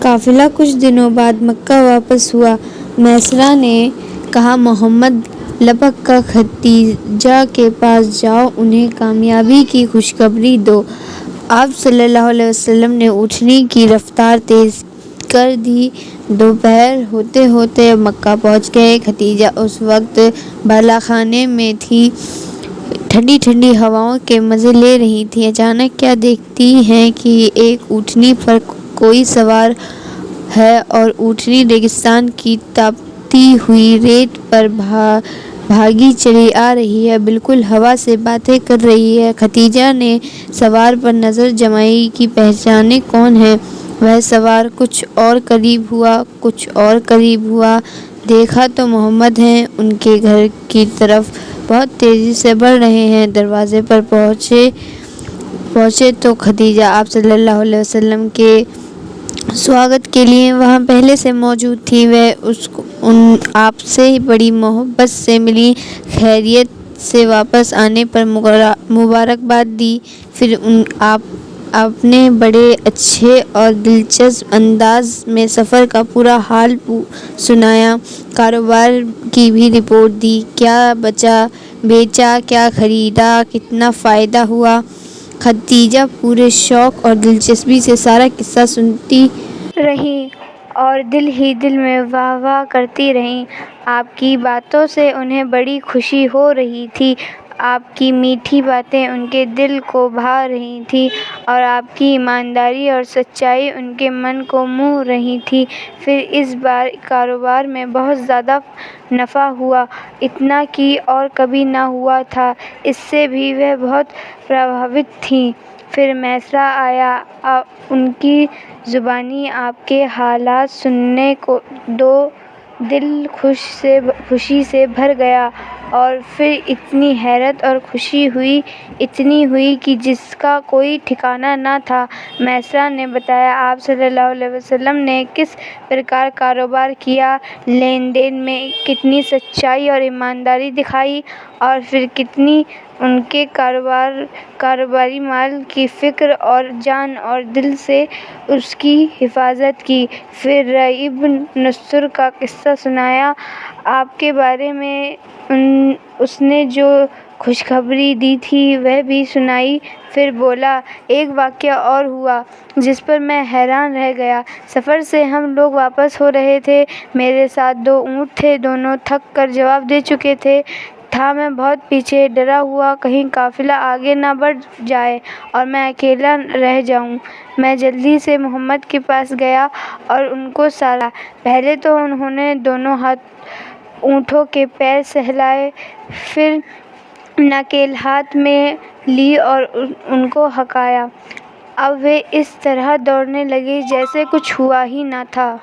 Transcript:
قافلہ کچھ دنوں بعد مکہ واپس ہوا۔ میسرہ نے کہا، محمد لپک کر خدیجہ کے پاس جاؤ، انہیں کامیابی کی خوشخبری دو۔ آپ صلی اللہ علیہ وسلم نے اونٹنی کی رفتار تیز کر دی۔ دوپہر ہوتے ہوتے مکہ پہنچ گئے۔ خدیجہ اس وقت بالا خانے میں تھیں، ٹھنڈی ٹھنڈی ہواؤں کے مزے لے رہی تھیں۔ اچانک کیا دیکھتی ہیں کہ ایک اونٹنی پر کوئی سوار ہے اور اونٹنی ریگستان کی تپتی ہوئی ریت پر بھاگی چلی آ رہی ہے، بالکل ہوا سے باتیں کر رہی ہے۔ خدیجہ نے سوار پر نظر جمائی کہ پہچانے کون ہے وہ سوار۔ کچھ اور قریب ہوا، کچھ اور قریب ہوا، دیکھا تو محمد ہیں، ان کے گھر کی طرف بہت تیزی سے بڑھ رہے ہیں۔ دروازے پر پہنچے تو خدیجہ آپ صلی اللہ علیہ وسلم کے سواگت کے لیے وہاں پہلے سے موجود تھیں۔ وہ آپ سے بڑی محبت سے ملیں، خیریت سے واپس آنے پر مبارکباد دی، پھر آپ نے بڑے اچھے اور دلچسپ انداز میں سفر کا پورا حال سنایا، کاروبار کی بھی رپورٹ دی، کیا بیچا، کیا خریدا، کتنا فائدہ ہوا۔ خدیجہ پورے شوق اور دلچسپی سے سارا قصہ سنتی رہیں اور دل ہی دل میں واہ واہ کرتی رہیں۔ آپ کی باتوں سے انہیں بڑی خوشی ہو رہی تھی، آپ کی میٹھی باتیں ان کے دل کو بھا رہی تھیں اور آپ کی ایمانداری اور سچائی ان کے من کو موہ رہی تھی۔ پھر اس بار کاروبار میں بہت زیادہ نفع ہوا، اتنا کہ اور کبھی نہ ہوا تھا، اس سے بھی وہ بہت پربھاوت تھیں۔ پھر میسرہ آیا، ان کی زبانی آپ کے حالات سننے دو دل خوشی سے بھر گیا، اور پھر اتنی حیرت اور خوشی ہوئی کہ جس کا کوئی ٹھکانہ نہ تھا۔ میسرہ نے بتایا، آپ صلی اللہ علیہ وسلم نے کس پرکار کاروبار کیا، لین دین میں کتنی سچائی اور ایمانداری دکھائی، اور پھر کتنی ان کے کاروباری مال کی فکر اور جان اور دل سے اس کی حفاظت کی۔ پھر ربیع بن نصر کا قصہ سنایا، آپ کے بارے میں اس نے جو خوشخبری دی تھی وہ بھی سنائی۔ پھر بولا، ایک واقعہ اور ہوا جس پر میں حیران رہ گیا۔ سفر سے ہم لوگ واپس ہو رہے تھے، میرے ساتھ 2 اونٹ تھے، دونوں تھک کر جواب دے چکے تھا میں بہت پیچھے، ڈرا ہوا کہیں قافلہ آگے نہ بڑھ جائے اور میں اکیلا رہ جاؤں۔ میں جلدی سے محمد کے پاس گیا اور ان کو سلاما۔ پہلے تو انہوں نے دونوں اونٹوں کے پیر سہلائے، پھر ناکیل ہاتھ میں لی اور ان کو ہکایا۔ اب وہ اس طرح دوڑنے لگے جیسے کچھ ہوا ہی نہ تھا۔